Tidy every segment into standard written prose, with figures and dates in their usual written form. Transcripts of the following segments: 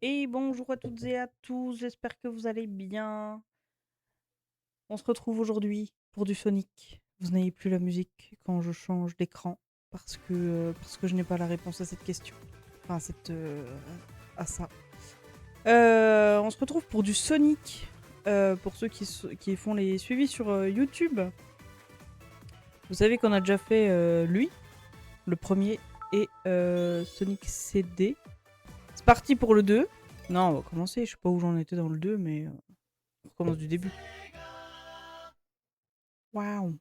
Et bonjour à toutes et à tous, j'espère que vous allez bien. On se retrouve aujourd'hui pour du Sonic. Vous n'avez plus la musique quand je change d'écran parce que je n'ai pas la réponse à cette question. Enfin, à ça. On se retrouve pour du Sonic. Pour ceux qui font les suivis sur YouTube. Vous savez qu'on a déjà fait lui, le premier, et Sonic CD. C'est parti pour le 2. Non, on va commencer. Je sais pas où j'en étais dans le 2, mais on recommence du début. Waouh.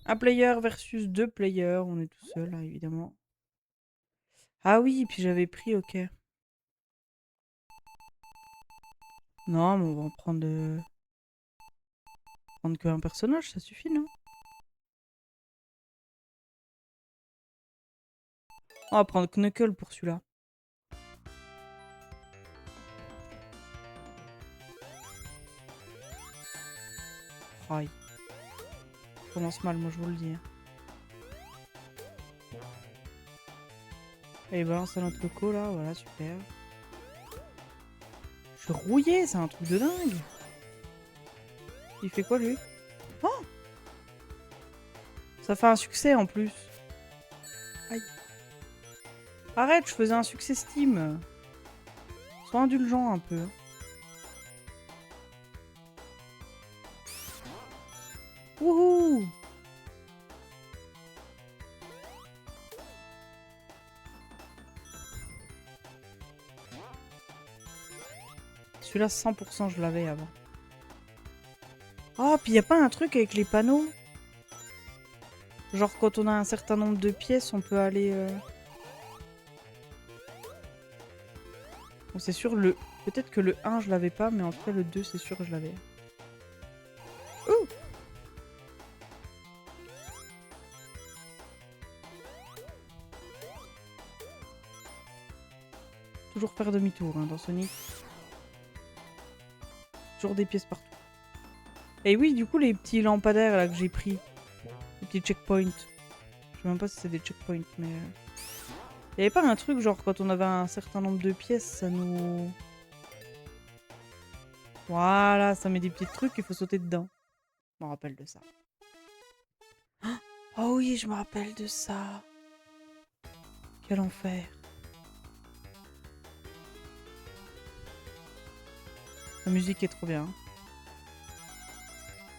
Un player versus deux players. On est tout seul, là, évidemment. Ah oui, puis j'avais pris, ok. Non, mais on va en prendre qu'un personnage, ça suffit, non? On va prendre Knuckle pour celui-là. Aïe. Ça commence mal, moi je vous le dis. Allez, balance à notre coco, là. Voilà, super. Je suis rouillé, c'est un truc de dingue. Il fait quoi, lui? Oh, ça fait un succès, en plus. Aïe. Arrête, je faisais un succès Steam. Sois indulgent, un peu. Wouhou! Celui-là, 100%, je l'avais avant. Oh, puis y a pas un truc avec les panneaux? Genre, quand on a un certain nombre de pièces, on peut aller... Bon, c'est sûr, le... Peut-être que le 1, je l'avais pas, mais en tout cas, le 2, c'est sûr que je l'avais. Ouh! Toujours faire demi-tour, hein, dans Sonic. Toujours des pièces partout. Et oui, du coup, les petits lampadaires, là, que j'ai pris. Les petits checkpoints. Je sais même pas si c'est des checkpoints, mais... Y avait pas un truc, genre, quand on avait un certain nombre de pièces, ça nous... Voilà, ça met des petits trucs, il faut sauter dedans. Je me rappelle de ça. Oh oui, je me rappelle de ça. Quel enfer. La musique est trop bien.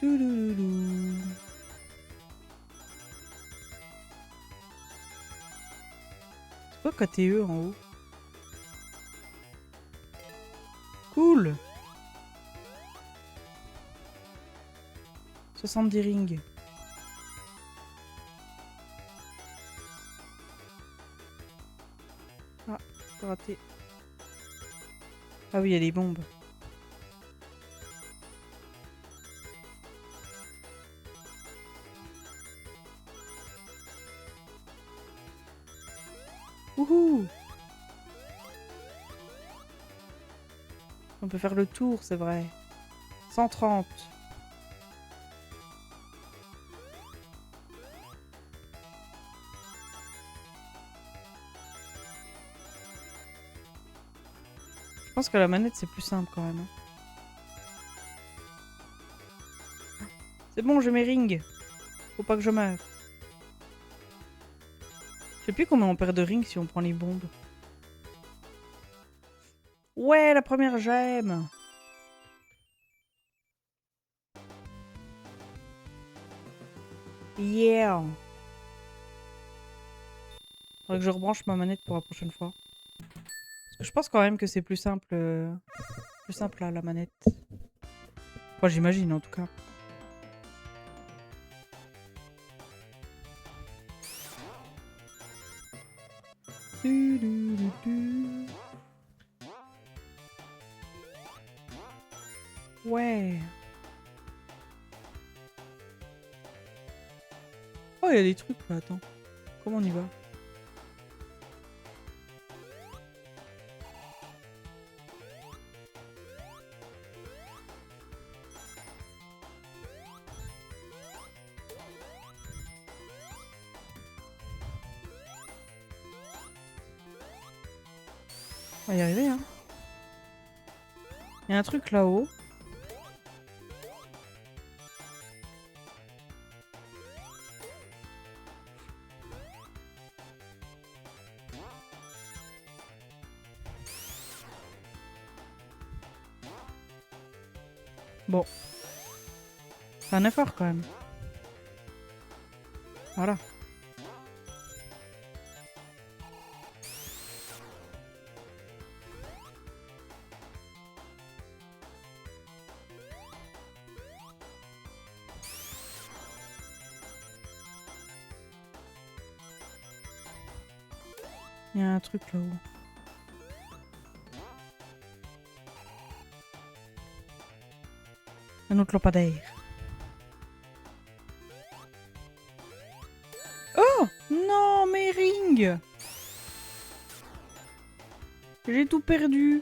Touloulou. C'est quoi KTE en haut? Cool. 70 rings. Ah, j'ai raté. Ah oui, il y a les bombes. Wouhou! On peut faire le tour, c'est vrai. 130. Je pense que la manette, c'est plus simple quand même. C'est bon, j'ai mes rings. Faut pas que je meure. Je sais plus combien on perd de rings si on prend les bombes. Ouais, la première gemme. Yeah. Faudrait que je rebranche ma manette pour la prochaine fois. Parce que je pense quand même que c'est plus simple là, la manette. Enfin, j'imagine en tout cas. Du, du, du, du. Ouais. Oh, il y a des trucs là, attends. Comment on y va? On va y arriver, hein. Il y a un truc là-haut. Bon. C'est un effort quand même. Voilà. Il y a un truc là-haut. Un autre lampadaire. Oh non, mes rings! J'ai tout perdu.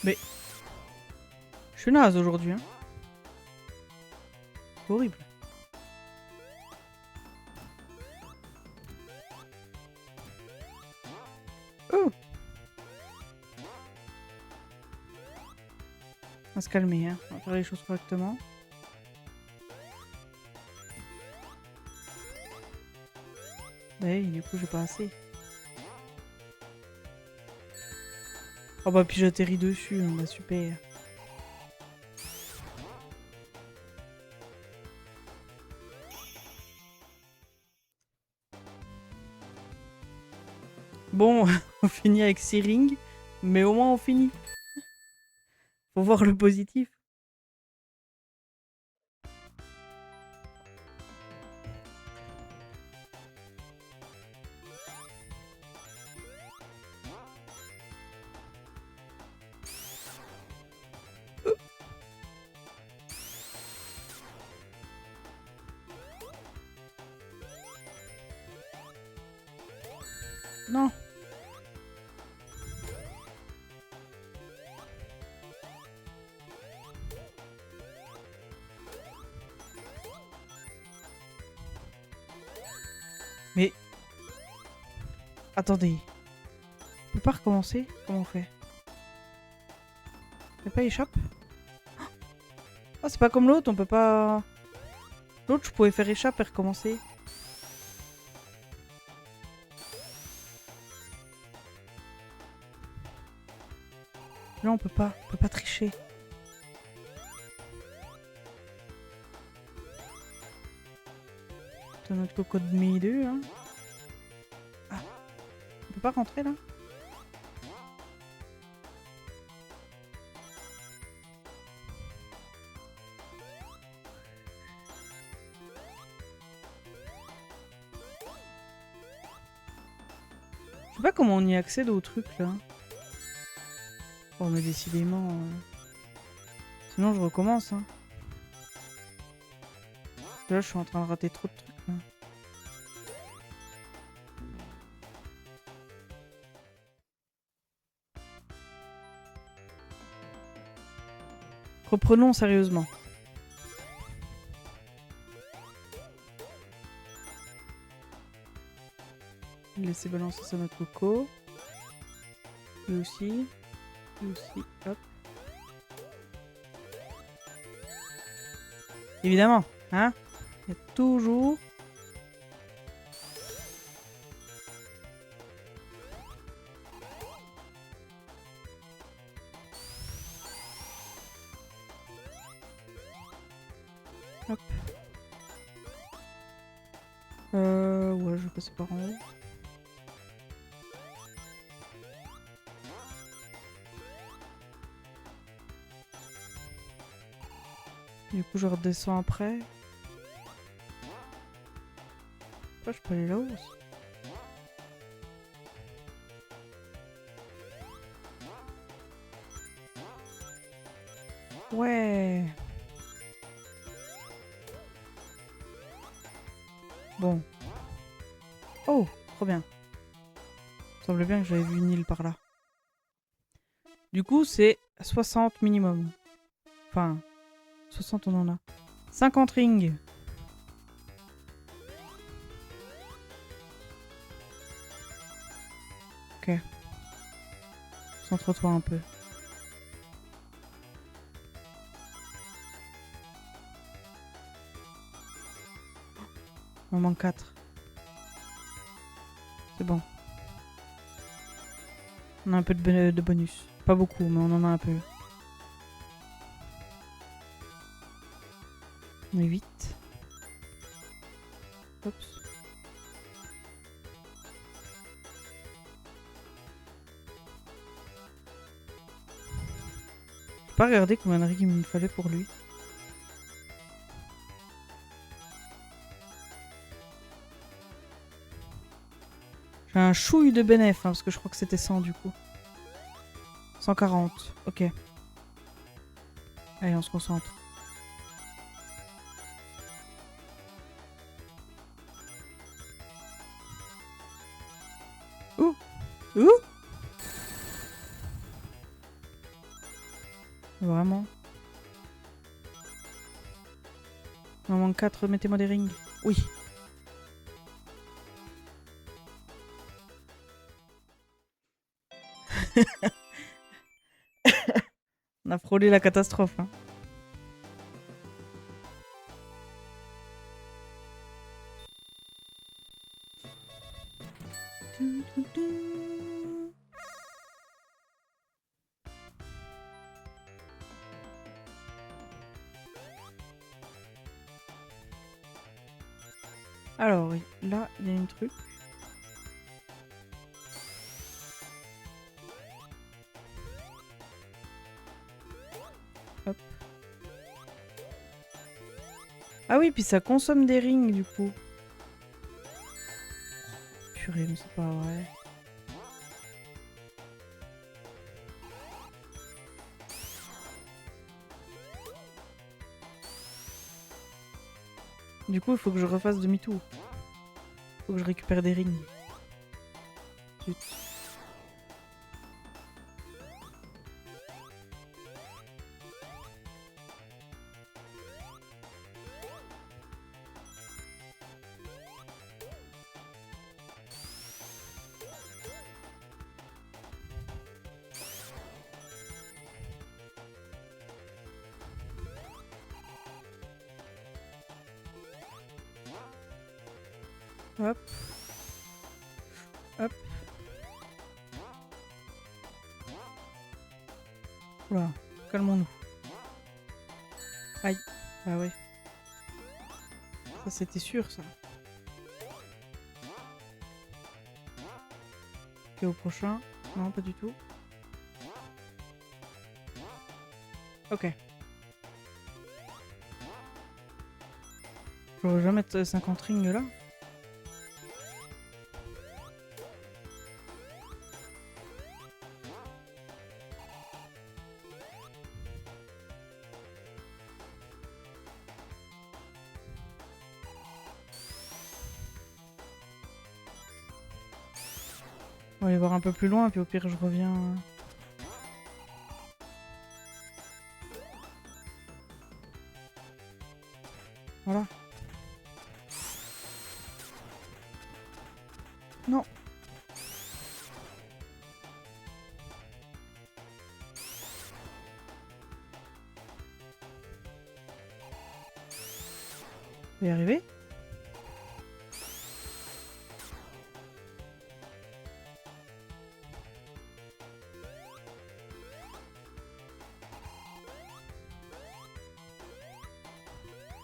Mais... Je suis naze aujourd'hui, hein. C'est horrible. Oh! On va se calmer, hein. On va faire les choses correctement. Oui, du coup, j'ai pas assez. Oh bah, puis j'atterris dessus, hein. Bah super. Bon, on finit avec 6 rings, mais au moins on finit. Faut voir le positif. Non. Mais... Attendez. On peut pas recommencer? Comment on fait? On peut pas échappe? Ah, c'est pas comme l'autre, on peut pas... L'autre, je pouvais faire échappe et recommencer. Là, on peut pas tricher. C'est notre coco de milieu, hein. Ah, on peut pas rentrer, là? Je sais pas comment on y accède au truc, là. Bon, mais décidément... Sinon, je recommence, hein. Là, je suis en train de rater trop de trucs, là. Reprenons sérieusement. Laissez balancer ça notre coco. Lui aussi. Lui aussi. Hop. Évidemment, hein. Il y a toujours... Hop. Ouais, je vais passer par en haut. Du coup, je redescends après. Après, je peux aller là-haut aussi. Ouais. Bon. Oh, trop bien. Il semblait bien que j'avais vu une île par là. Du coup, c'est 60 minimum. Enfin, 60 on en a. 50 rings. Ok. Concentre-toi un peu. Il m'en manque 4. C'est bon. On a un peu de bonus. Pas beaucoup, mais on en a un peu. On est 8. Oups. J'ai pas regardé combien de rings il me fallait pour lui. J'ai un chouille de bénéf, hein, parce que je crois que c'était 100 du coup. 140, ok. Allez, on se concentre. Ouh! Ouh! Vraiment? Il m'en manque 4, mettez-moi des rings. Oui. On a frôlé la catastrophe. Hein. Alors, là, il y a un truc. Hop. Ah oui, puis ça consomme des rings, du coup. Purée, mais c'est pas vrai. Du coup, il faut que je refasse demi-tour. Faut que je récupère des rings. Zut. Hop. Hop. Oula, calmons-nous. Aïe. Bah ouais. Ça, c'était sûr, ça. Ok, au prochain. Non, pas du tout. Ok. Je vais jamais mettre 50 rings là. On va aller voir un peu plus loin, puis au pire, je reviens. Voilà. Non. On va y arriver.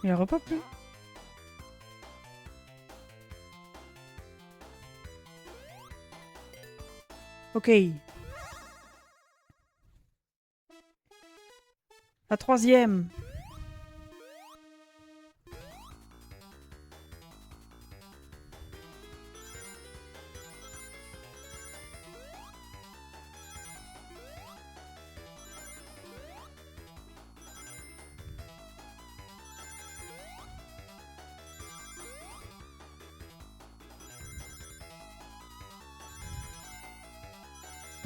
Il y a repas plus. Ok. La troisième.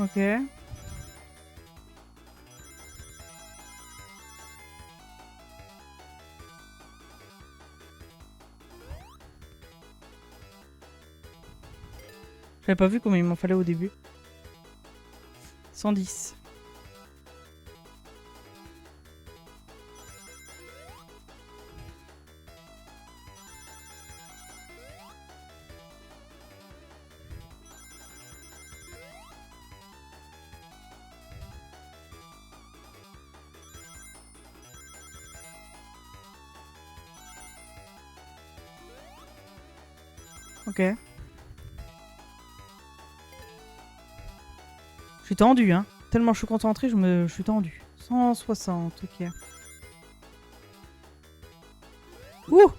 Ok. J'avais pas vu combien il m'en fallait au début. 110. Ok. Je suis tendu, hein. Tellement je suis concentrée, je suis tendu. 160, ok. Ouh!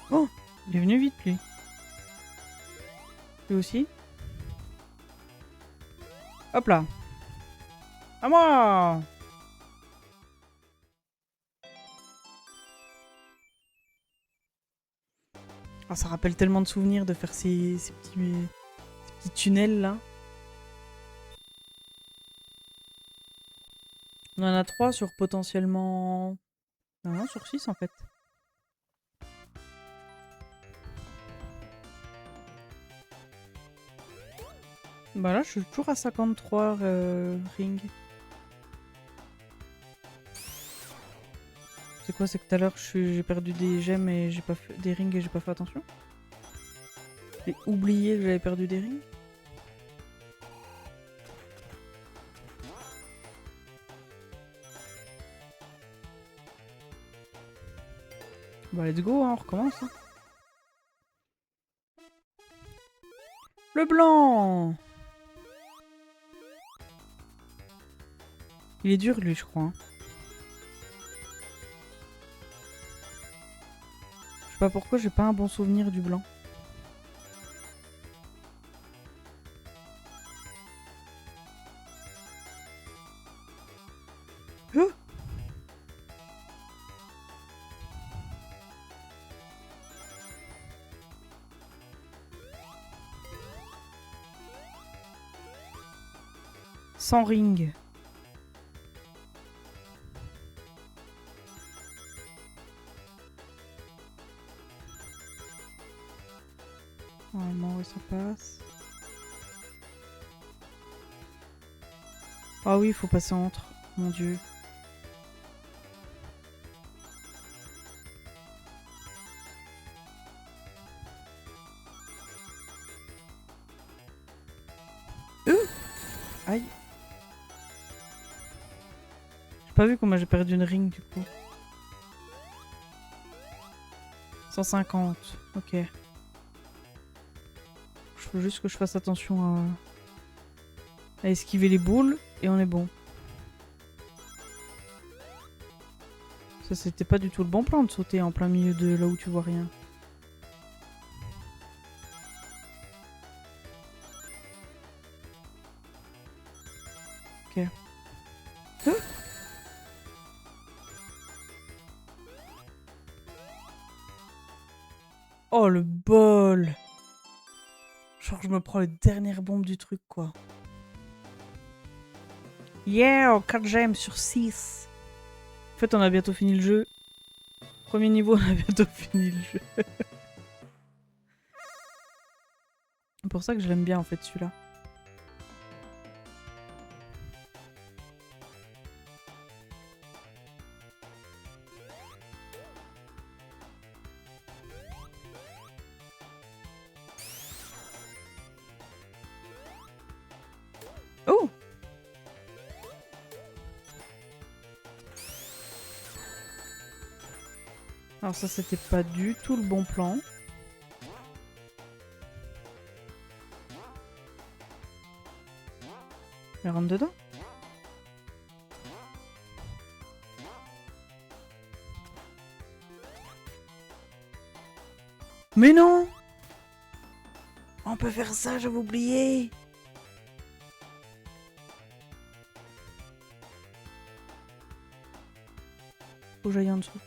Oh! Il est venu vite, lui. Lui aussi. Hop là. À moi! Ah, ça rappelle tellement de souvenirs de faire ces petits tunnels là. On en a 3 sur potentiellement... Non, sur 6 en fait. Bah là, je suis toujours à 53 rings. C'est quoi? C'est que tout à l'heure, j'ai perdu des gemmes et j'ai pas fait des rings et j'ai pas fait attention? J'ai oublié que j'avais perdu des rings? Bah let's go, hein, on recommence. Hein. Le blanc! Il est dur lui, je crois. Hein. Je sais pas pourquoi j'ai pas un bon souvenir du blanc. Oh, sans ring. Normalement, ouais, ça passe. Ah oui, il faut passer entre. Mon dieu. Aïe. J'ai pas vu comment j'ai perdu une ring du coup. 150. Ok. Il faut juste que je fasse attention à esquiver les boules et on est bon. Ça c'était pas du tout le bon plan de sauter en plein milieu de là où tu vois rien. Ok. Ah, oh le bol! Genre je me prends les dernières bombes du truc quoi. Yeah! 4 gemmes sur 6. En fait on a bientôt fini le jeu. Premier niveau, on a bientôt fini le jeu. C'est pour ça que je l'aime bien en fait celui-là. Oh! Alors ça c'était pas du tout le bon plan. Elle rentre dedans. Mais non! On peut faire ça, j'avais oublié! Faut que j'aille en dessous.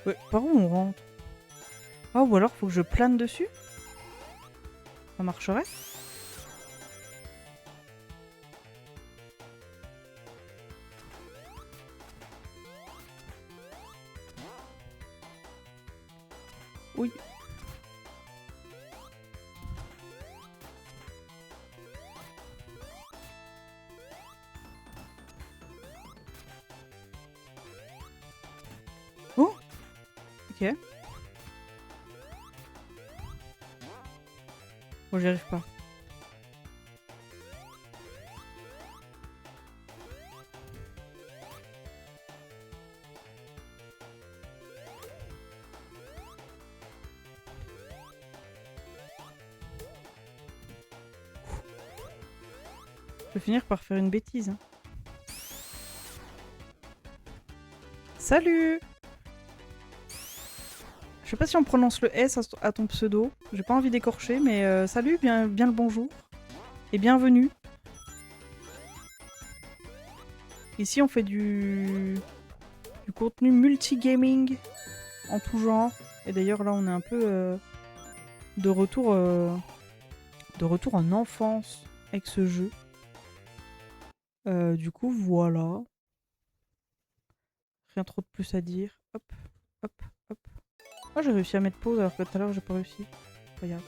Ouais, par où on rentre? Ah, ou alors faut que je plane dessus? Ça marcherait? Oui. Oh! Ok. Bon, j'y arrive pas. Je vais finir par faire une bêtise. Hein. Salut! Je sais pas si on prononce le S à ton pseudo. J'ai pas envie d'écorcher, mais salut, bien le bonjour. Et bienvenue. Ici, on fait du contenu multigaming en tout genre. Et d'ailleurs, là, on est un peu de retour en enfance avec ce jeu. Du coup, voilà. Rien trop de plus à dire. Hop, hop, hop. Oh, j'ai réussi à mettre pause alors que tout à l'heure, j'ai pas réussi. Regarde.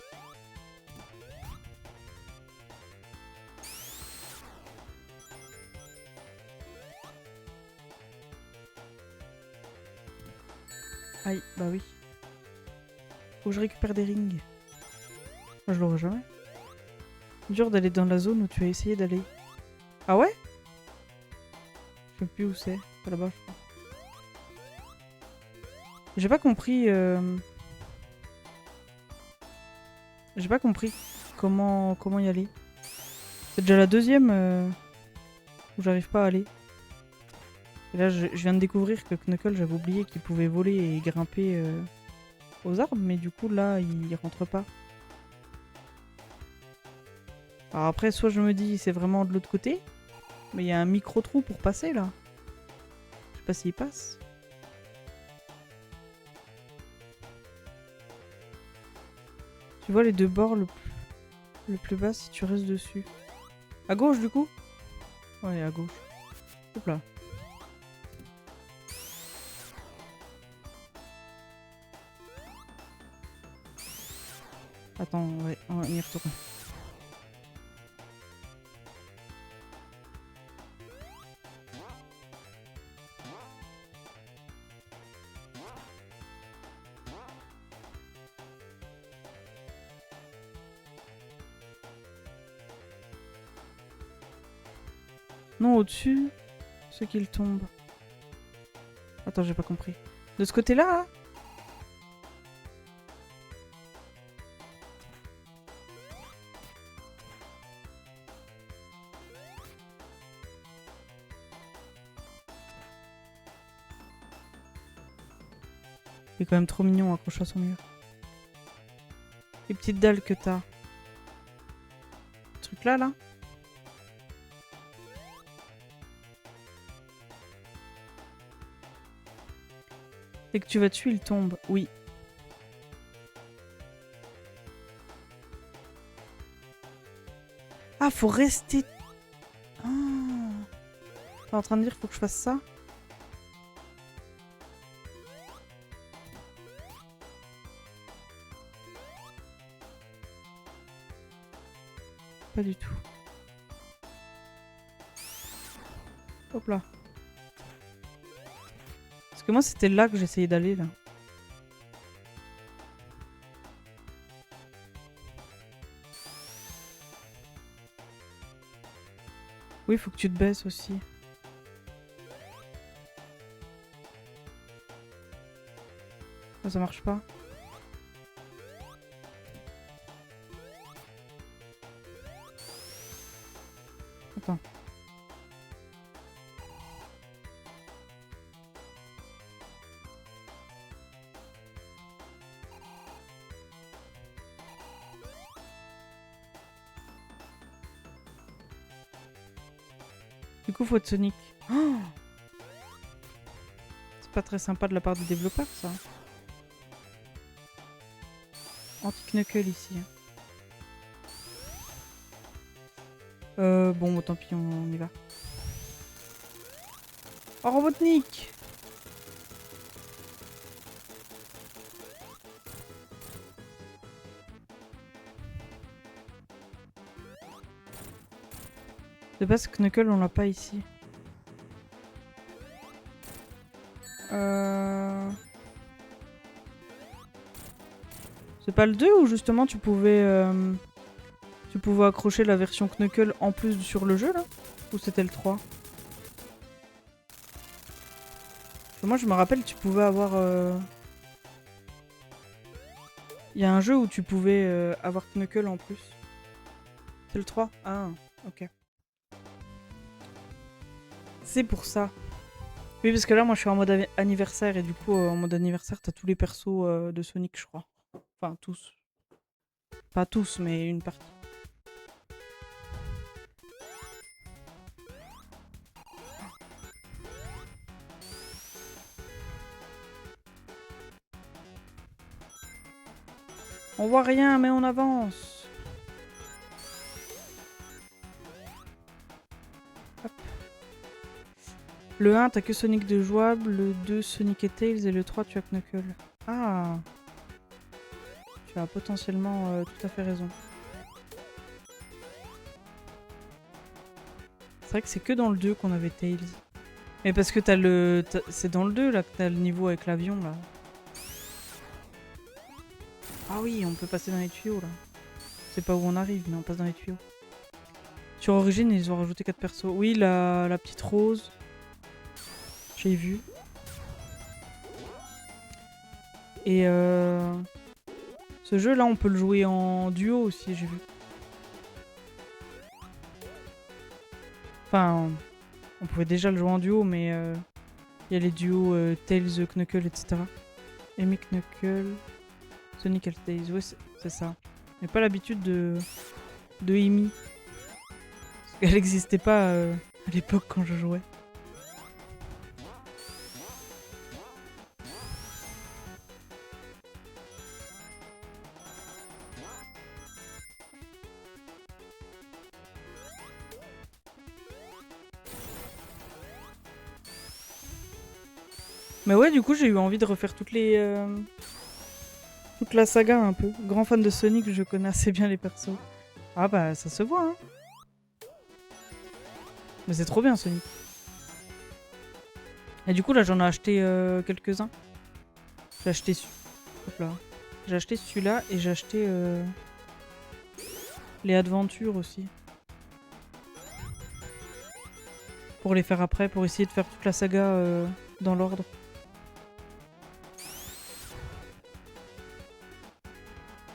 Aïe, bah oui. Faut que je récupère des rings. Moi, je l'aurai jamais. Dur d'aller dans la zone où tu as essayé d'aller. Ah ouais? Je sais plus où c'est. C'est là-bas, je crois. J'ai pas compris. J'ai pas compris comment y aller. C'est déjà la deuxième où j'arrive pas à aller. Et là, je viens de découvrir que Knuckles, j'avais oublié qu'il pouvait voler et grimper aux arbres, mais du coup, là, il rentre pas. Alors après, soit je me dis c'est vraiment de l'autre côté, mais il y a un micro-trou pour passer là. Je sais pas s'il passe. Tu vois les deux bords le plus bas si tu restes dessus. À gauche du coup? Ouais, à gauche. Hop là. Attends, ouais, on va y retourner. Non, au-dessus, ce qu'il tombe. Attends, j'ai pas compris. De ce côté-là, hein? Il est quand même trop mignon accroché à son mur. Les petites dalles que t'as. Ce truc là, là. Dès que tu vas dessus, il tombe. Oui. Ah, faut rester... Ah. T'es en train de dire qu'il faut que je fasse ça? Pas du tout. Hop là. Parce que moi, c'était là que j'essayais d'aller, là. Oui, faut que tu te baisses aussi. Oh, ça marche pas. Attends. Du coup, faut être Sonic. Oh, c'est pas très sympa de la part des développeurs, ça. Anti-Knuckle ici. Bon, tant pis, on y va. Oh, Robotnik! De base, Knuckle, on l'a pas ici. C'est pas le 2 où justement tu pouvais accrocher la version Knuckle en plus sur le jeu là? Ou c'était le 3? Moi je me rappelle tu pouvais avoir... Il y a un jeu où tu pouvais avoir Knuckle en plus. C'est le 3? Ah, ok. C'est pour ça. Oui, parce que là, moi, je suis en mode anniversaire, et du coup, en mode anniversaire, t'as tous les persos de Sonic, je crois. Enfin, tous. Pas tous, mais une partie. On voit rien, mais on avance. Hop. Le 1, t'as que Sonic de jouable. Le 2, Sonic et Tails. Et le 3, tu as Knuckle. Ah. Tu as potentiellement tout à fait raison. C'est vrai que c'est que dans le 2 qu'on avait Tails. Mais parce que t'as le... C'est dans le 2 là que t'as le niveau avec l'avion là. Ah oui, on peut passer dans les tuyaux là. C'est pas où on arrive, mais on passe dans les tuyaux. Sur Origin, ils ont rajouté 4 persos. Oui, la petite rose. J'ai vu. Et ce jeu là, on peut le jouer en duo aussi, j'ai vu. Enfin, on pouvait déjà le jouer en duo, mais il y a les duos Tails, Knuckle, etc. Amy Knuckle, Sonic et Tails. Ouais, c'est ça. J'ai pas l'habitude de Amy. Parce qu'elle n'existait pas à l'époque quand je jouais. Mais ouais, du coup, j'ai eu envie de refaire toute la saga un peu. Grand fan de Sonic, je connais assez bien les persos. Ah bah, ça se voit, hein. Mais c'est trop bien, Sonic. Et du coup, là, j'en ai acheté quelques-uns. J'ai acheté... Hop là. J'ai acheté celui-là et j'ai acheté les Adventures aussi. Pour les faire après, pour essayer de faire toute la saga dans l'ordre.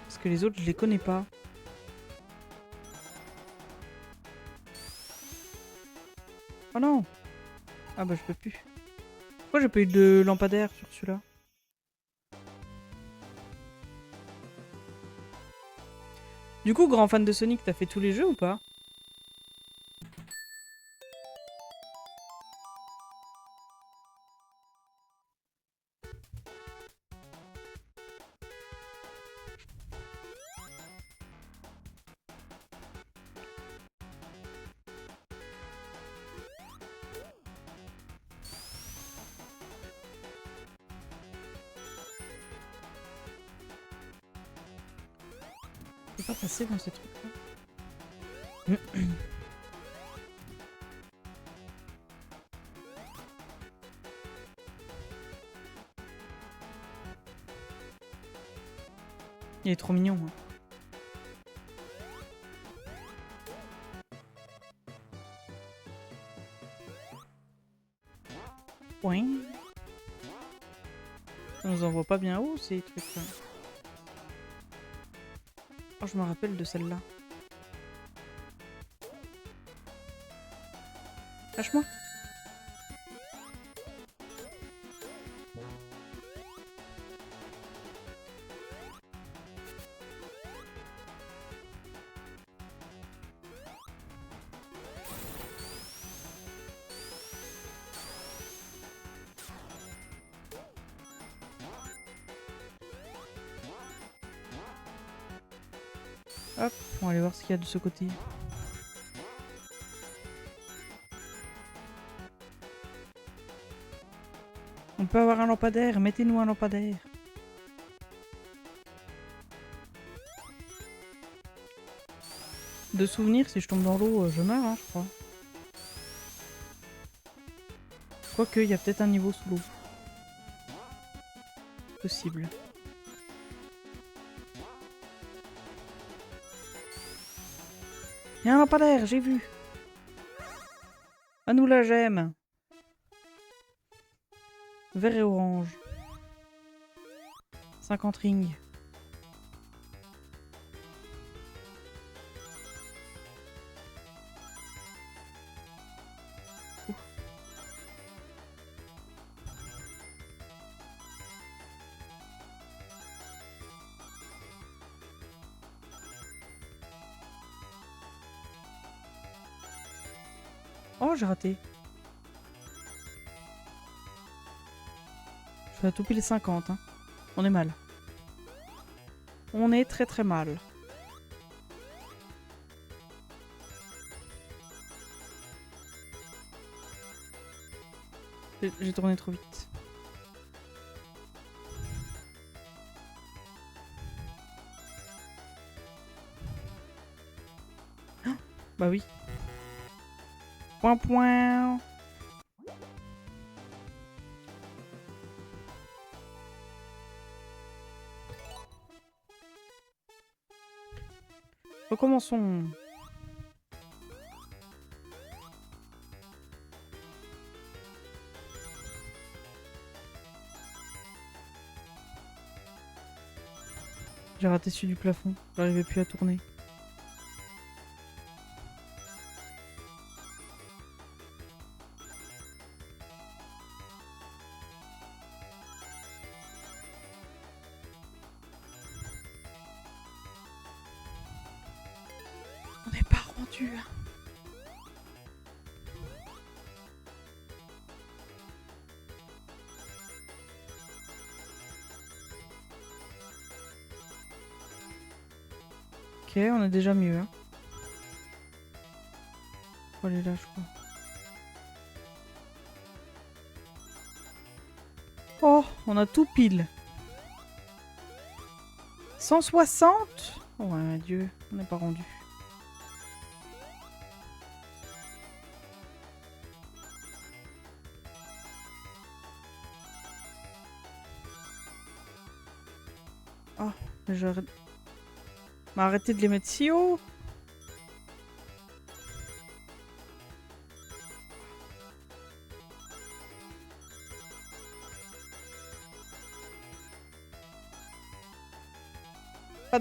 Parce que les autres, je les connais pas. Oh non! Ah bah je peux plus. Pourquoi j'ai pas eu de lampadaire sur celui-là? Du coup, grand fan de Sonic, t'as fait tous les jeux ou pas? Je peux pas passer dans ces trucs-là. Il est trop mignon. Hein. Ouais. Ça nous envoie pas bien haut ces trucs-là. Oh, je me rappelle de celle-là. Lâche-moi. Hop, on va aller voir ce qu'il y a de ce côté. On peut avoir un lampadaire, mettez-nous un lampadaire. De souvenir, si je tombe dans l'eau, je meurs, hein, je crois. Quoique, il y a peut-être un niveau sous l'eau. Possible. Il y a un lampadaire, j'ai vu. À nous la gemme. Vert et orange. 50 rings. Oh, j'ai raté. Je fais à tout pile 50. Hein. On est mal. On est très très mal. J'ai tourné trop vite. Ah, bah oui. Point point. Recommençons. J'ai raté celui du plafond. J'arrivais plus à tourner. On n'est pas rendu. Ok, on est déjà mieux. Hein. Faut aller là, je crois. Oh, on a tout pile. 160 ? Oh, ouais, Dieu, on n'est pas rendu. Oh, j'aurais... Mais arrêtez de les mettre si haut. Pas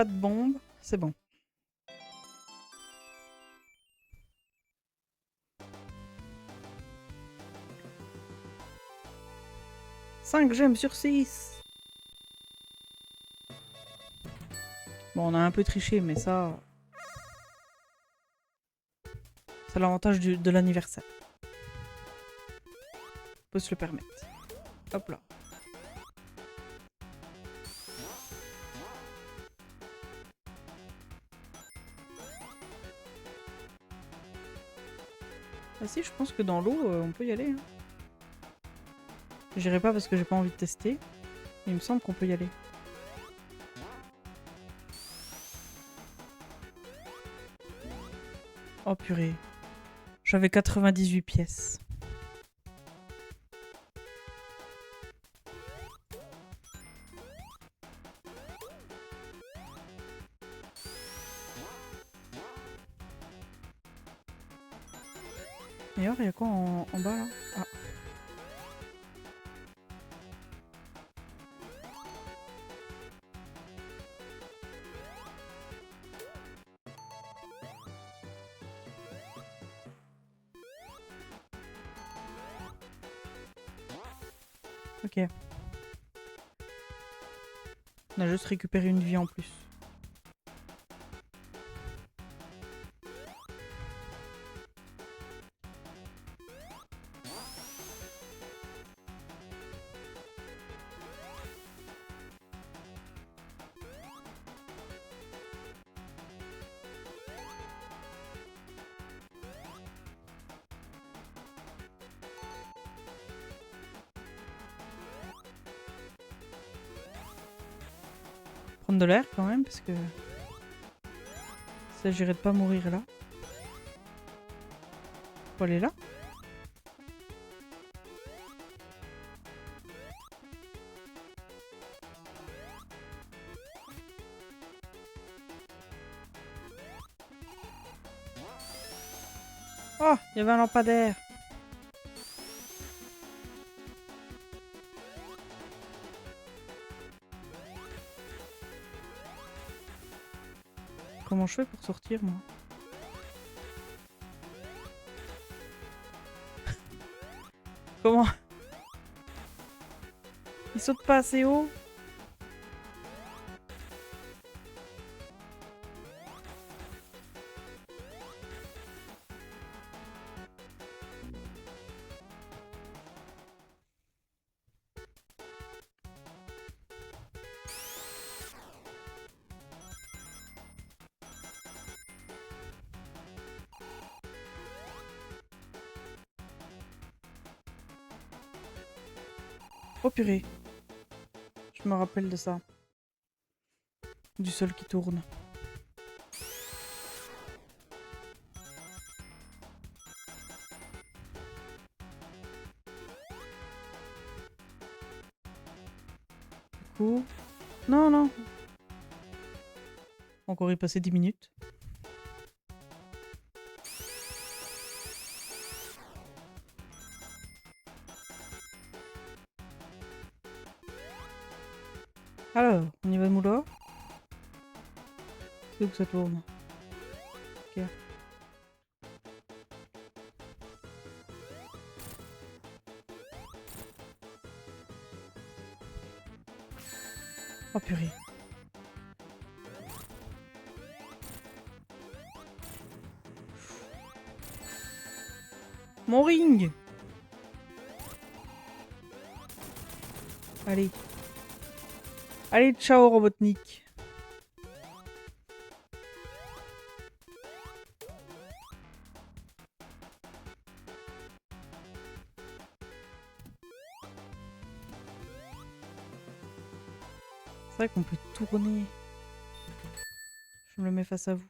de bombe, c'est bon. « 5 gemmes sur 6 !» Bon, on a un peu triché, mais ça... C'est l'avantage de l'anniversaire. On peut se le permettre. Hop là. Ah si, je pense que dans l'eau, on peut y aller. Hein. J'irai pas parce que j'ai pas envie de tester. Il me semble qu'on peut y aller. Oh purée. J'avais 98 pièces. D'ailleurs, il y a quoi en bas là? Ah. Ok. On a juste récupéré une vie en plus. prendre de l'air quand même, parce que... Il s'agirait de pas mourir là. Faut aller là. Oh, il y avait un lampadaire. Comment je fais pour sortir, moi? Comment? Il saute pas assez haut? Oh purée. Je me rappelle de ça. Du sol qui tourne. Du coup... Non, non. Encore y passer 10 minutes. Alors, on y va de moulin. C'est où que ça tourne? Ok. Oh purée. Mon ring! Allez. Allez, ciao Robotnik. C'est vrai qu'on peut tourner. Je me le mets face à vous.